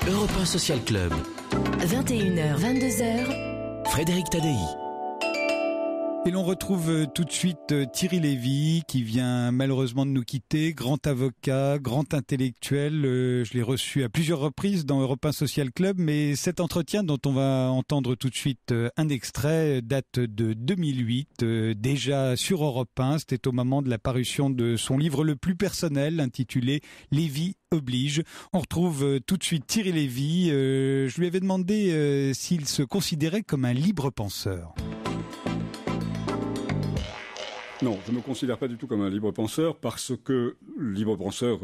Europe 1 Social Club. 21h, 22h. Frédéric Tadei. Et l'on retrouve tout de suite Thierry Lévy qui vient malheureusement de nous quitter, grand avocat, grand intellectuel. Je l'ai reçu à plusieurs reprises dans Europe 1 Social Club, mais cet entretien dont on va entendre tout de suite un extrait date de 2008, déjà sur Europe 1. C'était au moment de la parution de son livre le plus personnel intitulé « Lévy oblige ». On retrouve tout de suite Thierry Lévy. Je lui avais demandé s'il se considérait comme un libre penseur. Non, je ne me considère pas du tout comme un libre penseur parce que libre penseur,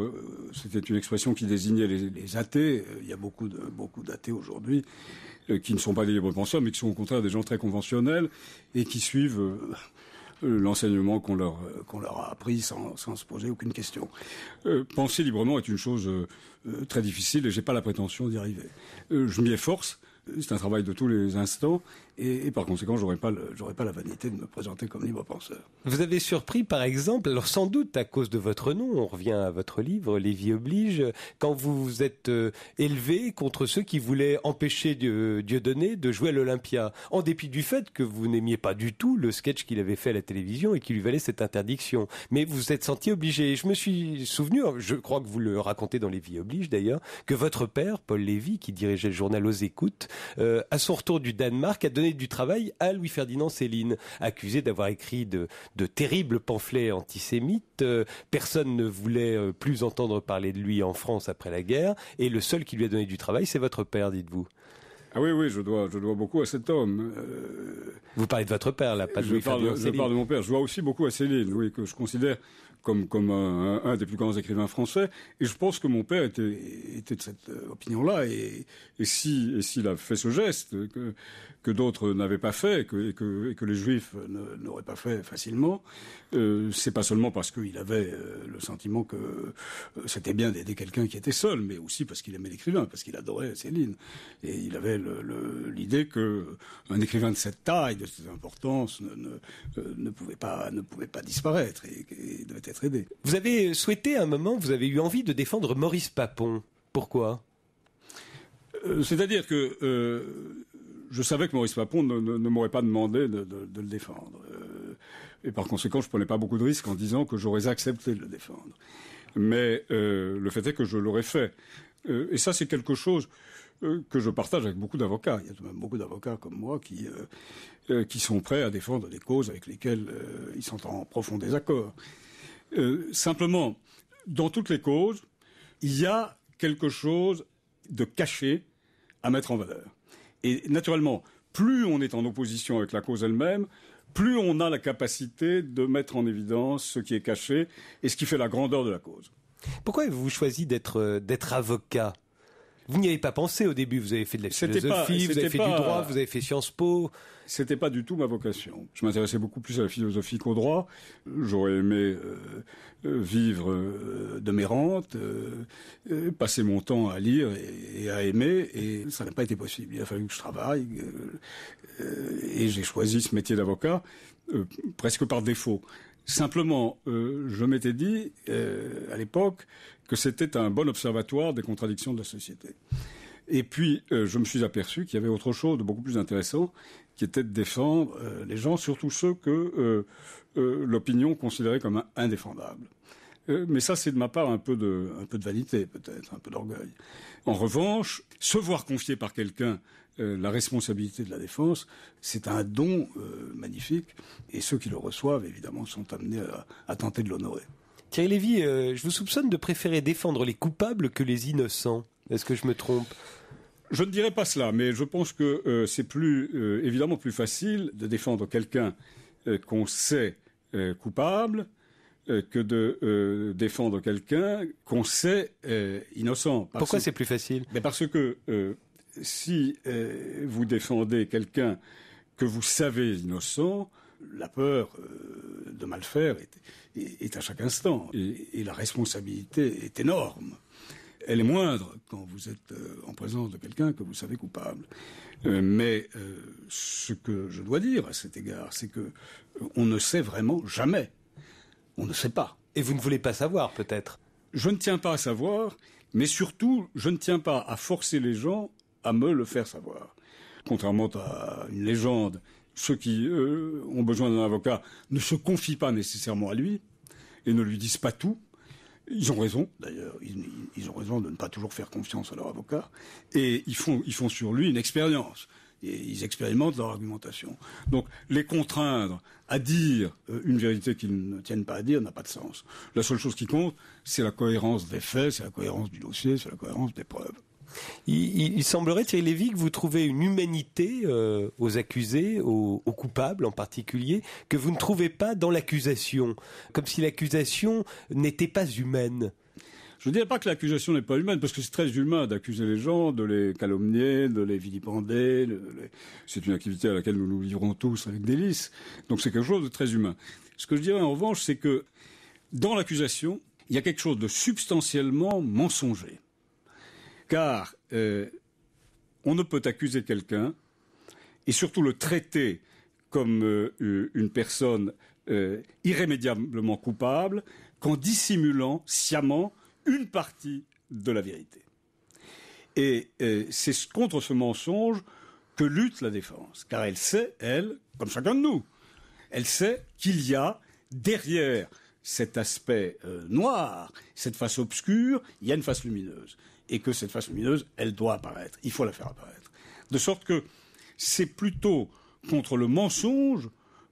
c'était une expression qui désignait les athées. Il y a beaucoup d'athées aujourd'hui qui ne sont pas des libres penseurs, mais qui sont au contraire des gens très conventionnels et qui suivent l'enseignement qu'on leur a appris sans se poser aucune question. Penser librement est une chose très difficile et j'ai pas la prétention d'y arriver. Je m'y efforce. C'est un travail de tous les instants et par conséquent, j'aurais pas la vanité de me présenter comme libre penseur. Vous avez surpris, par exemple, alors sans doute à cause de votre nom, on revient à votre livre, Lévy oblige, quand vous vous êtes élevé contre ceux qui voulaient empêcher Dieudonné de jouer à l'Olympia, en dépit du fait que vous n'aimiez pas du tout le sketch qu'il avait fait à la télévision et qui lui valait cette interdiction. Mais vous vous êtes senti obligé. Je me suis souvenu, je crois que vous le racontez dans Lévy oblige d'ailleurs, que votre père, Paul Lévy, qui dirigeait le journal Aux Écoutes, à son retour du Danemark, a donné du travail à Louis-Ferdinand Céline, accusé d'avoir écrit de terribles pamphlets antisémites. Personne ne voulait plus entendre parler de lui en France après la guerre, et le seul qui lui a donné du travail, c'est votre père, dites-vous. Ah oui, je dois beaucoup à cet homme. Vous parlez de votre père, là, pas de Louis-Ferdinand Céline. Je parle de mon père. Je dois aussi beaucoup à Céline, oui, que je considère comme un des plus grands écrivains français. Et je pense que mon père était de cette opinion-là. Et s'il a fait ce geste que d'autres n'avaient pas fait, et que les Juifs n'auraient pas fait facilement, c'est pas seulement parce qu'il avait le sentiment que c'était bien d'aider quelqu'un qui était seul, mais aussi parce qu'il aimait l'écrivain, parce qu'il adorait Céline. Et il avait l'idée que un écrivain de cette taille, de cette importance, ne pouvait pas disparaître et devait être aidé. Vous avez souhaité à un moment, vous avez eu envie de défendre Maurice Papon. Pourquoi ? C'est-à-dire que je savais que Maurice Papon ne m'aurait pas demandé de le défendre. Et par conséquent, je prenais pas beaucoup de risques en disant que j'aurais accepté de le défendre. Mais le fait est que je l'aurais fait. Et ça, c'est quelque chose que je partage avec beaucoup d'avocats. Il y a tout de même beaucoup d'avocats comme moi qui sont prêts à défendre des causes avec lesquelles ils sont en profond désaccord. Simplement, dans toutes les causes, il y a quelque chose de caché à mettre en valeur. Et naturellement, plus on est en opposition avec la cause elle-même, plus on a la capacité de mettre en évidence ce qui est caché et ce qui fait la grandeur de la cause. Pourquoi avez-vous choisi d'être avocat ? Vous n'y avez pas pensé au début, vous avez fait de la philosophie, vous avez fait du droit, vous avez fait Sciences Po. C'était pas du tout ma vocation. Je m'intéressais beaucoup plus à la philosophie qu'au droit. J'aurais aimé vivre de mes rentes, passer mon temps à lire et à aimer, et ça n'a pas été possible. Il a fallu que je travaille, et j'ai choisi ce métier d'avocat presque par défaut. Simplement, je m'étais dit à l'époque que c'était un bon observatoire des contradictions de la société. Et puis, je me suis aperçu qu'il y avait autre chose de beaucoup plus intéressant, qui était de défendre les gens, surtout ceux que l'opinion considérait comme indéfendables. Mais ça, c'est de ma part un peu de vanité, peut-être, un peu d'orgueil. En revanche, se voir confier par quelqu'un la responsabilité de la défense, c'est un don magnifique, et ceux qui le reçoivent, évidemment, sont amenés à tenter de l'honorer. Thierry Lévy, je vous soupçonne de préférer défendre les coupables que les innocents. Est-ce que je me trompe ? Je ne dirais pas cela, mais je pense que c'est évidemment plus facile de défendre quelqu'un qu'on sait coupable que de défendre quelqu'un qu'on sait innocent. Pourquoi c'est plus facile ? Parce que si vous défendez quelqu'un que vous savez innocent, la peur de mal faire est à chaque instant. Et la responsabilité est énorme. Elle est moindre quand vous êtes en présence de quelqu'un que vous savez coupable. Mais ce que je dois dire à cet égard, c'est que on ne sait vraiment jamais. On ne sait pas. Et vous ne voulez pas savoir, peut-être ? Je ne tiens pas à savoir, Mais surtout, je ne tiens pas à forcer les gens à me le faire savoir. Contrairement à une légende, ceux qui ont besoin d'un avocat ne se confient pas nécessairement à lui et ne lui disent pas tout. Ils ont raison, d'ailleurs. Ils ont raison de ne pas toujours faire confiance à leur avocat. Et ils font sur lui une expérience. Et ils expérimentent leur argumentation. Donc, les contraindre à dire une vérité qu'ils ne tiennent pas à dire n'a pas de sens. La seule chose qui compte, c'est la cohérence des faits, c'est la cohérence du dossier, c'est la cohérence des preuves. Il semblerait, Thierry Lévy, que vous trouvez une humanité aux accusés, aux coupables en particulier, que vous ne trouvez pas dans l'accusation, comme si l'accusation n'était pas humaine. Je ne dirais pas que l'accusation n'est pas humaine, parce que c'est très humain d'accuser les gens, de les calomnier, de les vilipender. C'est une activité à laquelle nous nous livrons tous avec délice. Donc c'est quelque chose de très humain. Ce que je dirais en revanche, c'est que dans l'accusation, il y a quelque chose de substantiellement mensonger. Car on ne peut accuser quelqu'un, et surtout le traiter comme une personne irrémédiablement coupable, qu'en dissimulant sciemment une partie de la vérité. Et c'est contre ce mensonge que lutte la défense, car elle sait, elle, comme chacun de nous, elle sait qu'il y a derrière cet aspect noir, cette face obscure, il y a une face lumineuse. Et que cette face lumineuse, elle doit apparaître. Il faut la faire apparaître. De sorte que c'est plutôt contre le mensonge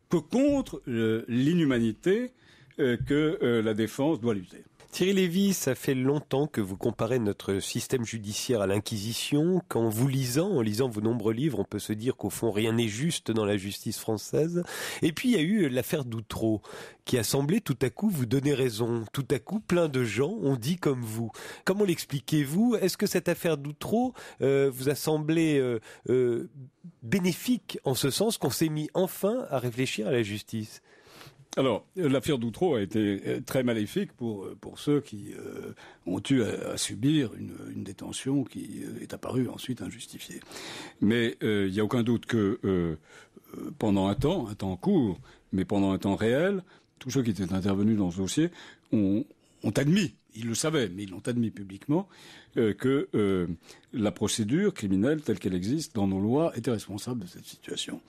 que contre l'inhumanité que la défense doit lutter. Thierry Lévy, ça fait longtemps que vous comparez notre système judiciaire à l'Inquisition, qu'en vous en lisant vos nombreux livres, on peut se dire qu'au fond rien n'est juste dans la justice française. Et puis il y a eu l'affaire d'Outreau, qui a semblé tout à coup vous donner raison. Tout à coup, plein de gens ont dit comme vous. Comment l'expliquez-vous ? Est-ce que cette affaire d'Outreau vous a semblé bénéfique en ce sens qu'on s'est mis enfin à réfléchir à la justice ? Alors, l'affaire d'Outreau a été très maléfique pour ceux qui ont eu à subir une détention qui est apparue ensuite injustifiée. Mais il n'y a aucun doute que pendant un temps court, mais pendant un temps réel, tous ceux qui étaient intervenus dans ce dossier ont admis, ils le savaient, mais ils l'ont admis publiquement, que la procédure criminelle telle qu'elle existe dans nos lois était responsable de cette situation.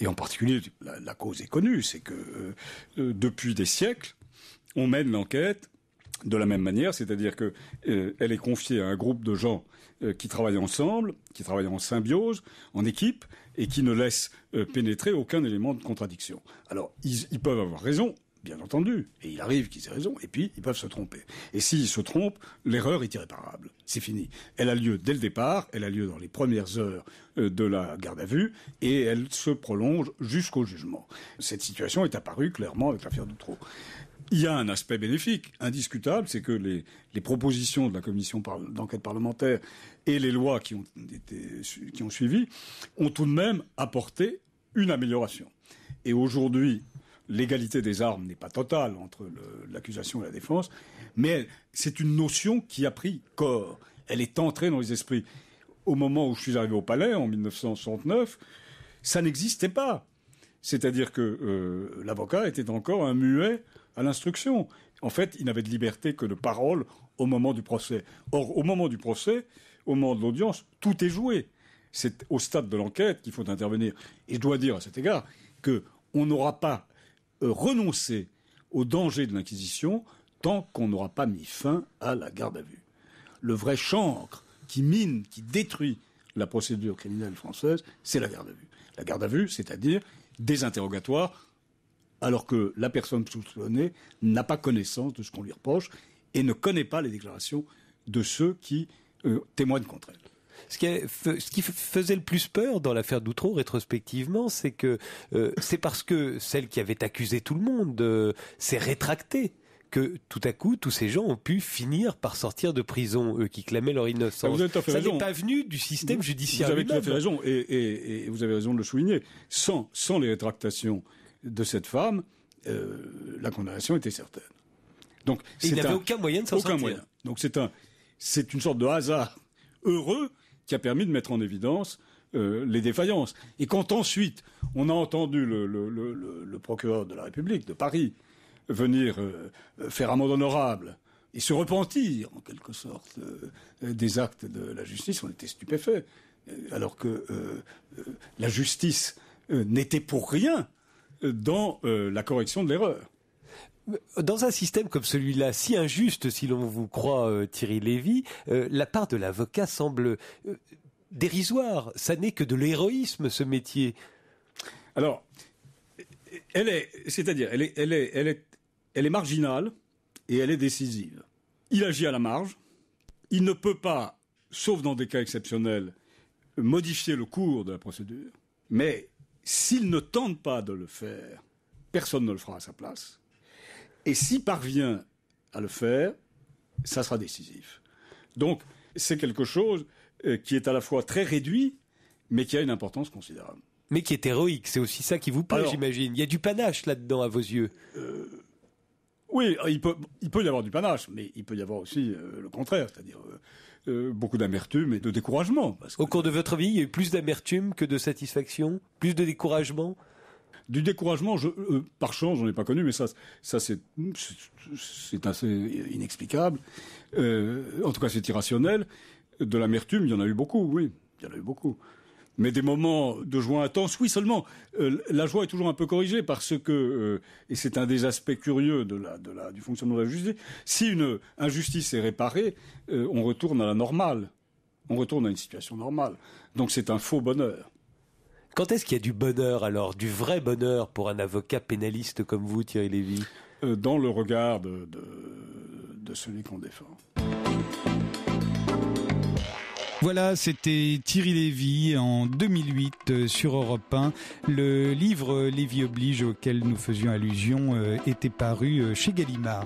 Et en particulier, la cause est connue, c'est que depuis des siècles, on mène l'enquête de la même manière, c'est-à-dire que elle est confiée à un groupe de gens qui travaillent ensemble, qui travaillent en symbiose, en équipe, et qui ne laissent pénétrer aucun élément de contradiction. Alors, ils peuvent avoir raison, bien entendu, et il arrive qu'ils aient raison, et puis ils peuvent se tromper. Et s'ils se trompent, l'erreur est irréparable. C'est fini. Elle a lieu dès le départ, elle a lieu dans les premières heures de la garde à vue, et elle se prolonge jusqu'au jugement. Cette situation est apparue clairement avec l'affaire d'Outreau. Il y a un aspect bénéfique, indiscutable, c'est que les propositions de la commission d'enquête parlementaire et les lois qui ont suivi ont tout de même apporté une amélioration. Et aujourd'hui, l'égalité des armes n'est pas totale entre l'accusation et la défense, mais c'est une notion qui a pris corps. Elle est entrée dans les esprits. Au moment où je suis arrivé au Palais, en 1969, ça n'existait pas. C'est-à-dire que l'avocat était encore un muet à l'instruction. En fait, il n'avait de liberté que de parole au moment du procès. Or, au moment du procès, au moment de l'audience, tout est joué. C'est au stade de l'enquête qu'il faut intervenir. Et je dois dire à cet égard qu'on n'aura pas renoncer au danger de l'Inquisition tant qu'on n'aura pas mis fin à la garde à vue. Le vrai chancre qui mine, qui détruit la procédure criminelle française, c'est la garde à vue. La garde à vue, c'est-à-dire des interrogatoires, alors que la personne soupçonnée n'a pas connaissance de ce qu'on lui reproche et ne connaît pas les déclarations de ceux qui témoignent contre elle. Ce qui faisait le plus peur dans l'affaire d'Outreau, rétrospectivement, c'est que c'est parce que celle qui avait accusé tout le monde s'est rétractée que tout à coup, tous ces gens ont pu finir par sortir de prison, eux qui clamaient leur innocence. Vous avez tout à fait raison. Ça n'est pas venu du système judiciaire. Vous avez tout à fait raison, et vous avez raison de le souligner. Sans les rétractations de cette femme, la condamnation était certaine. Donc, il n'avait aucun moyen de s'en sortir. Aucun moyen. Donc c'est une sorte de hasard heureux qui a permis de mettre en évidence les défaillances. Et quand ensuite on a entendu le procureur de la République de Paris venir faire amende honorable et se repentir, en quelque sorte, des actes de la justice, on était stupéfaits. Alors que la justice n'était pour rien dans la correction de l'erreur. Dans un système comme celui-là, si injuste, si l'on vous croit, Thierry Lévy, la part de l'avocat semble dérisoire. Ça n'est que de l'héroïsme, ce métier. Alors, elle est marginale et elle est décisive. Il agit à la marge. Il ne peut pas, sauf dans des cas exceptionnels, modifier le cours de la procédure. Mais s'il ne tente pas de le faire, personne ne le fera à sa place. Et s'il parvient à le faire, ça sera décisif. Donc, c'est quelque chose qui est à la fois très réduit, mais qui a une importance considérable. Mais qui est héroïque, c'est aussi ça qui vous plaît, j'imagine. Il y a du panache là-dedans, à vos yeux. Oui, il peut y avoir du panache, mais il peut y avoir aussi le contraire, c'est-à-dire beaucoup d'amertume et de découragement. Au cours de votre vie, il y a eu plus d'amertume que de satisfaction, plus de découragement? Du découragement, par chance, j'en ai pas connu, mais ça c'est assez inexplicable. En tout cas, c'est irrationnel. De l'amertume, il y en a eu beaucoup, oui, il y en a eu beaucoup. Mais des moments de joie intense, oui, seulement. La joie est toujours un peu corrigée parce que, et c'est un des aspects curieux du fonctionnement de la justice, si une injustice est réparée, on retourne à la normale. On retourne à une situation normale. Donc c'est un faux bonheur. Quand est-ce qu'il y a du bonheur, alors, du vrai bonheur pour un avocat pénaliste comme vous, Thierry Lévy? Dans le regard de celui qu'on défend. Voilà, c'était Thierry Lévy en 2008 sur Europe 1. Le livre Lévy oblige auquel nous faisions allusion était paru chez Gallimard.